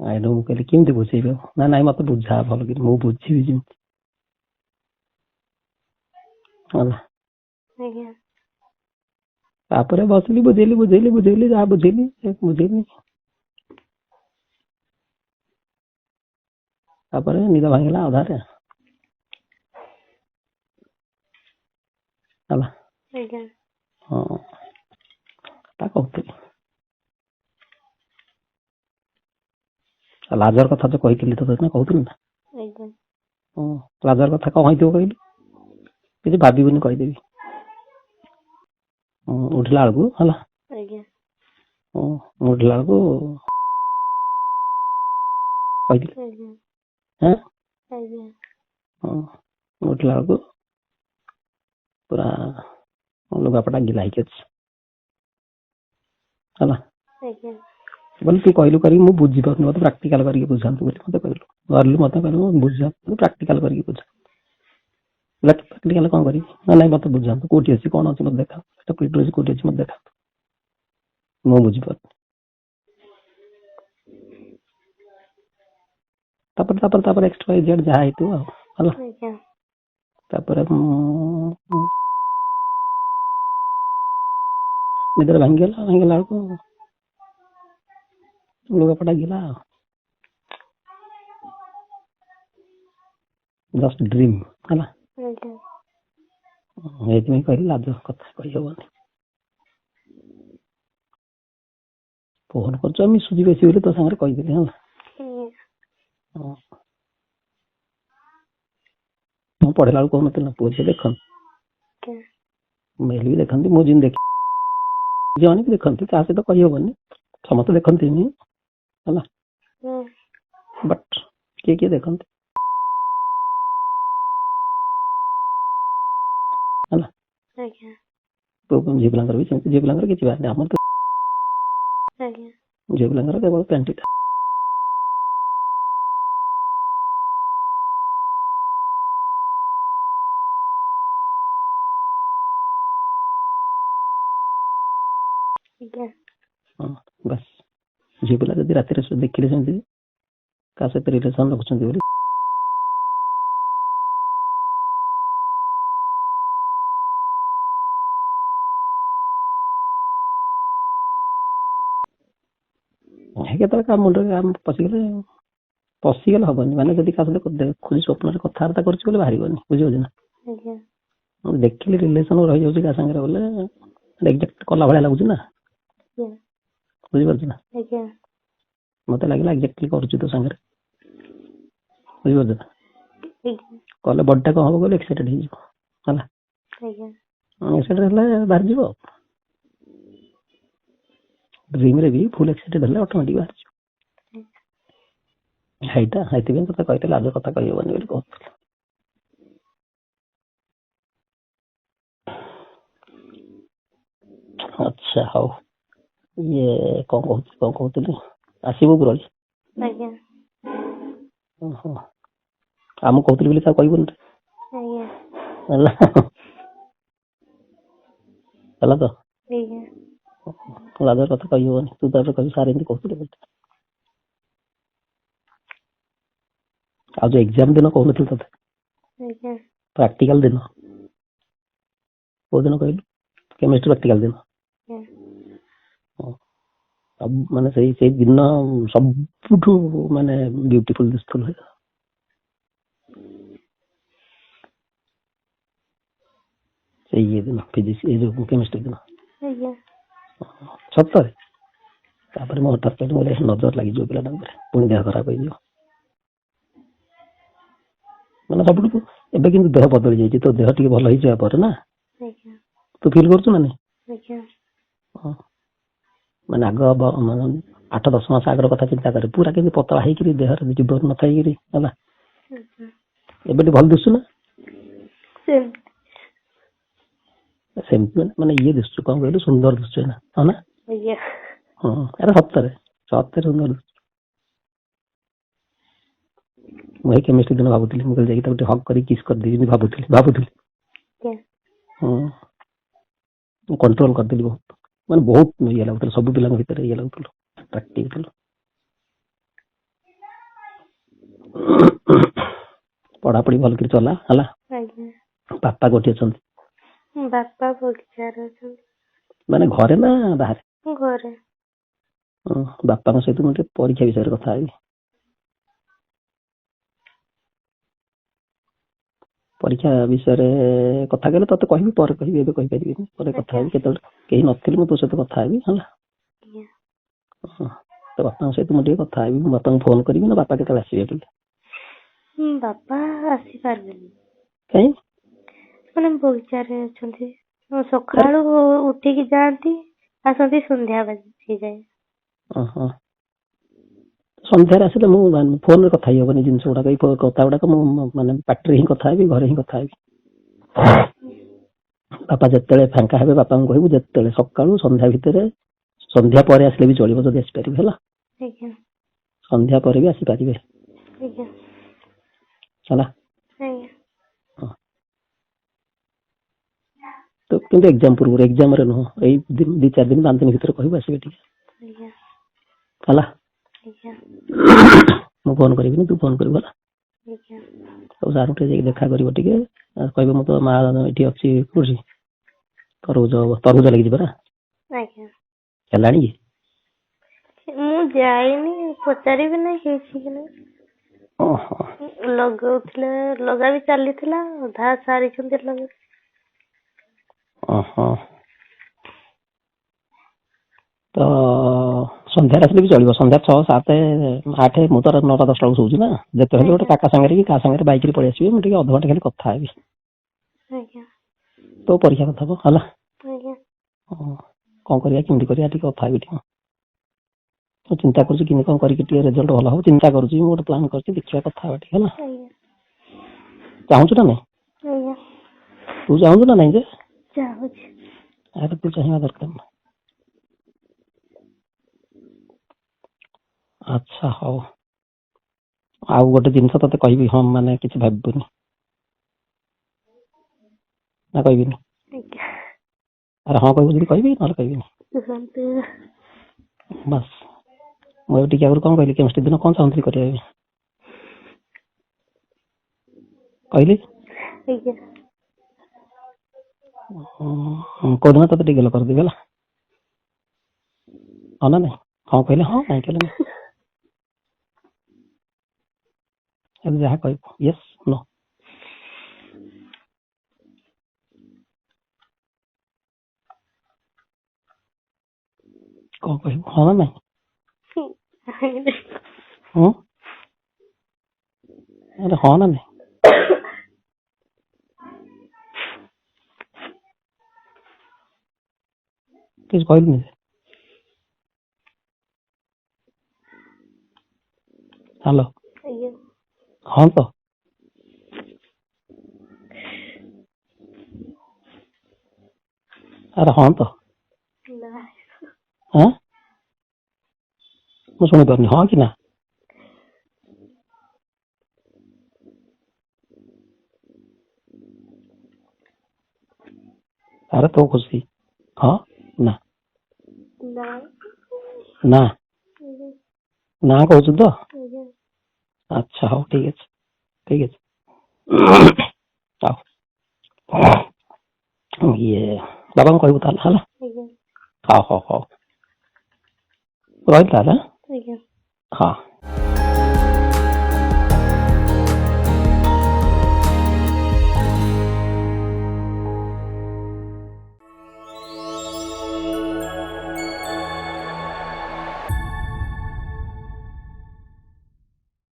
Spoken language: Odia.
ଆଇଡୁ ମୁଁ କହିଲି କେମିତି ବୁଝେଇବି ନା ନାଇଁ ମତେ ବୁଝା ଭଲ କି ମୁଁ ବୁଝିବି ଯେମିତି ହେଲା। ତାପରେ ବସିଲି ବୁଝେଇଲି ଯାହା ବୁଝେଇଲି ତାପରେ ନିଦ ଭାଙ୍ଗିଲା ଅଧାରେ ହେଲା। ହଁ ତା କହୁଥିଲି ଲାଜର କଥା ତ କହିଥିଲି ତତେ ନା କହୁଥିଲି ନା। ଲାଜର କଥା କଣ ହେଇଥିବ କହିଲି କିଛି ଭାବିବୁନି କହିଦେବି। ଉଠିଲା ବେଳକୁ ହେଲା ଉଠିଲା ବେଳକୁ କହିଥିଲି ଉଠିଲା ବେଳକୁ ପୁରା ଲୁଗାପଟା ଗିଲା ହେଇକି ଅଛି ହେଲା। ବୋଲି ତୁ କହିଲୁ କରିକି ମୁଁ ବୁଝିପାରୁନି ମତେ ପ୍ରାକ୍ଟିକାଲ କରିକି ବୁଝାନ୍ତୁ ବୋଲି ମତେ କହିଲୁ ଧରିଲୁ ମତେ କହିଲୁ ବୁଝାନ୍ତୁ ପ୍ରାକ୍ଟିକାଲ କରିକି ବୁଝା। ପ୍ରାକ୍ଟିକାଲ କଣ କରିବି ନା ନାଇଁ ମତେ ବୁଝାନ୍ତୁ କୋଉଠି ଅଛି କଣ ଅଛି ମତେ ଦେଖାନ୍ତୁ କୋଉଠି ଅଛି ମତେ ଦେଖାନ୍ତୁ ମୁଁ ବୁଝିପାରୁନି। ତାପରେ ଏକ୍ସଟ୍ରା ଏଜେଡ୍ ଯାହା ହେଇଥିବ ଆଉ ହେଲା। ତାପରେ ନିଦରେ ଭାଙ୍ଗିଗଲା ବେଳକୁ ଲୁଗାପଟା ଗିଲା ଆଉ ଜଷ୍ଟ ଡ୍ରିମ୍ ହେଲା। ଏଇଥିପାଇଁ କହିଲି ଲାଜ କଥା କହିହବନି। ଫୋନ କରୁଛ ମିଶୁଛି ବେଶୀ ବୋଲି ତୋ ସାଙ୍ଗରେ କହିଦେଲି ହେଲା। ମୁଁ ପଢିଲା ବେଳକୁ କହୁନଥିଲି ନା ପୁଅ ଝିଅ ଦେଖନ୍ତି ମେଲ୍ ବି ଦେଖନ୍ତି ମୁଁ ଯେମିତି ଦେଖି ଝିଅମାନେ ବି ଦେଖନ୍ତି କାହା ସହିତ କହିହବନି ସମସ୍ତେ ଦେଖନ୍ତିନି ହେଲା। ବଟ୍ କିଏ ଦେଖନ୍ତି ହେଲା। ଝିଅ ପିଲାଙ୍କର ବି ସେମିତି ଝିଅ ପିଲାଙ୍କର କିଛି ବାହାରିନି ଆମର ତ ଝିଅ ପିଲାଙ୍କର କେବଳ ପ୍ୟାଣ୍ଟିଟା। ବାସ୍ ଝିଅ ପିଲା ଯଦି ରାତିରେ ଦେଖିଲେ ସେମିତି କାହା ସହିତ ରିଲେସନ ରଖୁଛନ୍ତି ବୋଲି କେତେବେଳେ କାହା ମୁଣ୍ଡରେ ପଶିଗଲେ ହବନି ମାନେ ଯଦି କାହା ସହିତ ଦେଖୁଛି ସ୍ୱପ୍ନରେ କଥାବାର୍ତ୍ତା କରୁଛି ବୋଲି ବାହାରିବନି ବୁଝିପାରୁଛି ନା। ଦେଖିଲି ରିଲେସନ ରହିଯାଉଛି କାହା ସାଙ୍ଗରେ ବୋଲେ ଏକ୍ଜାକ୍ଟ କଲା ଭଳିଆ ଲାଗୁଛି ନା ବୁଝିପାରୁଛୁ ନା। ମତେ ଲାଗିଲା ଏକ୍ଜାକ୍ଟଲି କରୁଛି ତୋ ସାଙ୍ଗରେ ବୁଝିପାରୁଛୁ ନା। କଲେ ବଡିଟା କଣ ହବ କହିଲେ ଏକ୍ସାଇଟେଡ୍ ହେଇଯିବ ହେଲା। ଏକ୍ସାଇଟେଡ୍ ହେଲେ ବାହାରିଯିବ ଡ୍ରିମରେ ବି ଫୁଲ ଏକ୍ସାଇଟେଡ୍ ହେଲେ ଅଟୋମେଟିକ ବାହାରିଯିବ। ହେଇଥିପାଇଁ ତତେ କହିଥିଲି ଲାଜ କଥା କହିହବନି ବୋଲି କହୁଥିଲି। ଆଚ୍ଛା ହଉ ଇଏ କଣ କହୁଥିଲି ଆସିବୁ ଉପରଓଳି। ଓହୋ ଆଉ ମୁଁ କହୁଥିଲି ବୋଲି ତାକୁ କହିବୁନି ହେଲା ହେଲା ତ ଲାଜ କଥା କହିହବନି ତୁ ତାପରେ କହିବୁ ସାର୍ ଏମିତି କହୁଥିଲେ ବୋଲି। ଆଉ ଯୋଉ ଏକ୍ଜାମ ଦିନ କହୁନଥିଲି ତତେ ପ୍ରାକ୍ଟିକାଲ ଦିନ କୋଉ ଦିନ କହିଲୁ କେମିଷ୍ଟ୍ରି ପ୍ରାକ୍ଟିକାଲ ଦିନ ମାନେ ସେଇ ଦିନ ସବୁଠୁ ମାନେ ବିୟୁଟିଫୁଲ ଦିଶୁଥିଲା ସେଇ ଇଏ ଦିନ ଫିଜିକ୍ସ ଏଇ ଯୋଉ କେମିଷ୍ଟ୍ରି ଦିନ ସତରେ। ତାପରେ ମୁଁ ହଠାତ୍ ନଜର ଲାଗିଯିବ ପିଲାଟା ଉପରେ ପୁଣି ଦେହ ଖରାପ ହେଇଯିବ ମାନେ ସବୁଠୁ। ଏବେ କିନ୍ତୁ ଦେହ ବଦଳି ଯାଇଛି ତୋ ଦେହ ଟିକେ ଭଲ ହେଇଯିବା ପରେ ନା ତୁ ଫିଲ୍ କରୁଛୁ ନା ନାଇଁ। ମାନେ ଆଗ 8-10 ମାସ ଆଗର କଥା ଚିନ୍ତା କରେ ପୁରା କେମିତି ପତଳା ହେଇକିରି ଦେହରେ ଜୀବନ ନଥାଇକିରି ହେଲା ଏବେ ଟିକେ ଭଲ ଦିଶୁ ନା ସେମିତି ମାନେ ଇଏ ଦିଶୁଛୁ କଣ କହିଲୁ ସୁନ୍ଦର ଦିଶୁଛୁ ନା ହଁ ନା। ଆରେ ସତରେ ସୁନ୍ଦର ଦିଶୁଛୁ। ମୁଁ ଏଇ କେମିଷ୍ଟ୍ରି ଦିନ ଭାବୁଥିଲି ମୁଁ କହିଲି ଯାଇକି ତାକୁ ଟିକେ ହକ୍ କରି କିସ୍ କରିଦେବି ଭାବୁଥିଲି ମୁଁ କଣ୍ଟ୍ରୋଲ କରିଦେଲି ବହୁତ ମାନେ ବହୁତ ଇଏ ଲାଗୁଥିଲା ସବୁ ପିଲାଙ୍କ ଭିତରେ ଇଏ ଲାଗୁଥିଲୁ ଆଟ୍ରାକ୍ଟିଭ ଥିଲୁ ପଢାପଢି ଭଲ କରି ଚଲା ହେଲା। ଆଜ୍ଞା। ବାପା କୋଉଠି ଅଛନ୍ତି? ବାପା ବଗିଚାରେ ଅଛନ୍ତି। ମାନେ ଘରେ ନା ବାହାରେ? ଘରେ। ବାପାଙ୍କ ସହିତ ମୁଁ ଟିକେ ପରୀକ୍ଷା ବିଷୟରେ କଥା ହେବି। ପରୀକ୍ଷା ବିଷୟରେ କଥା କହିଲେ ତତେ କହିବି, ପରେ କହିବି, ଏବେ କହିପାରିବିନି, ପରେ କଥା ହେବି। କେତେବେଳେ କେହି ନଥିଲେ ମୁଁ ତୋ ସହିତ କଥା ହେବି ହେଲା। ତ ବାପାଙ୍କ ସହିତ ମୁଁ ଟିକେ କଥା ହେବି। ମୁଁ ବାପାଙ୍କୁ ଫୋନ କରିବି ନା ବାପା କେତେବେଳେ ଆସିବେ ବୋଲି? ବାପା ଆସିପାରିବେନି। କାଇଁ? ମାନେ ବଗିଚାରେ ଅଛନ୍ତି। ସକାଳୁ ଉଠିକି ଯାଆନ୍ତି, ଆସନ୍ତି ସନ୍ଧ୍ୟା ହେଇଯାଏ। ସନ୍ଧ୍ୟାରେ ଆସିଲେ ମୁଁ ଫୋନରେ କଥା ହେଇ ହବନି ଜିନିଷ ଗୁଡାକ, ଏଇ କଥା ଗୁଡାକ ମୁଁ ମାନେ ପାଟିରେ ହିଁ କଥା ହେବି, ଘରେ ହିଁ କଥା ହେବି। ବାପା ଯେତେବେଳେ ଫାଙ୍କା ହେବେ ବାପାଙ୍କୁ କହିବୁ ଯେତେବେଳେ ସକାଳୁ ସନ୍ଧ୍ୟା ଭିତରେ, ସନ୍ଧ୍ୟା ପରେ ଆସିଲେ ବି ଚଳିବ ଯଦି ଆସିପାରିବେ ହେଲା। ସନ୍ଧ୍ୟା ପରେ ବି ଆସିପାରିବେ ହେଲା। ତ କିନ୍ତୁ ଏକ୍ଜାମ ପୂର୍ବରୁ, ଏକ୍ଜାମରେ ନୁହଁ, ଏଇ 2-4 ଦିନ 5 ଦିନ ଭିତରେ କହିବୁ ଆସିବେ ଟିକେ ହେଲା। ମୁଁ ଫୋନ କରିବିନି, ତୁ ଫୋନ କରିବୁ ହେଲା। ଆଉ ସାର୍ ଟିକେ ଯାଇକି ଦେଖା କରିବ ଟିକେ, କହିବ ମୁଁ ତ ମା ଏଠି ଅଛି, କୋଉଠି ତରଭୁଜ ଲାଗିଛି ପରା। ହେଲାଣି କି? ମୁଁ ଯାଇନି, ପଚାରିବି ନା ହେଇଛି କି ନାହିଁ। ଲଗଉଥିଲେ, ଲଗା ବି ଚାଲିଥିଲା, ଅଧା ସାରିଛନ୍ତି ଲଗା। ତ ସନ୍ଧ୍ୟାରେ ଆସିଲେ ବି ଚଳିବ। ସନ୍ଧ୍ୟା 6, 7, 8, ମୁଁ ତ 9ଟା 10ଟା ବେଳକୁ ଶୋଉଛି ନା। ଯେତେବେଳେ ଗୋଟେ କାକା ସାଙ୍ଗରେ କି କାହା ସାଙ୍ଗରେ ବାଇକରେ ପଳେଇ ଆସିବି, ମୁଁ ଟିକେ ଅଧଘଣ୍ଟା ଖାଲି କଥା ହେବି। ତୋ ପରୀକ୍ଷା କଥା ହବ ହେଲା। କଣ କରିବା, କେମିତି କରିବା, ଟିକେ କଥା ହେବି। ଟିକେ ମୁଁ ଚିନ୍ତା କରୁଛି କେମିତି କଣ କରିକି ଟିକେ ରେଜଲ୍ଟ ଭଲ ହବ ଚିନ୍ତା କରୁଛି। ମୁଁ ଗୋଟେ ପ୍ଲାନ୍ କରିଛି, ଦେଖିବା କଥା ହେବା ଟିକେ ହେଲା। ଚାହୁଁଛୁ ନା ନାଇଁ? ତୁ ଚାହୁଁଛୁ ନା ନାଇଁ? ଯେ ତୁ ଚାହିଁବା ଦରକାର ନା। ଆଚ୍ଛା ହଉ। ଆଉ ଗୋଟେ ଜିନିଷ ତତେ କହିବି, ହଁ ମାନେ କିଛି ଭାବିବୁନି ନା କହିବିନି? ଆରେ ହଁ କହିବୁ ଯଦି କହିବି, ନହେଲେ କହିବିନି। ବାସ୍। ମୁଁ ଏବେ ଟିକେ ଆଗରୁ କଣ କହିଲି, କେମିଷ୍ଟ୍ରି ଦିନ କଣ ଚାହୁଁଥିଲି କରିବା ପାଇଁ କହିଲି? କୋଉଦିନ ତତେ ଟିକେ ଗେଲ କରିଦେବି ହେଲା। ହଁ ନା ନାଇଁ? ହଁ କହିଲେ ହଁ, ନାଇଁ କହିଲେ ନାଇଁ। ଏବେ ଯାହା କହିବୁ, ୟେସ୍ नो। କଣ କହିବୁ, ହଁ ନା ନାଇଁ? ଆରେ ହଁ ନା ନାଇଁ? କିଛି କହିଲୁନି? ହ୍ୟାଲୋ। ହଁ ତ। ଆରେ ହଁ ତ। ମୁଁ ଶୁଣିପାରୁନି, ହଁ କି ନା? ଆରେ ତୋ ଖୁସି, ହଁ ନା? ନା ନା କହୁଛୁ ତ? ଆଚ୍ଛା ହଉ, ଠିକ ଅଛି, ଠିକ ଅଛି। ଇଏ ବାବାଙ୍କୁ କହିବୁ ତାହେଲେ ହେଲା। ହଉ ହଉ ହଉ, ରହିଲି ତାହେଲେ।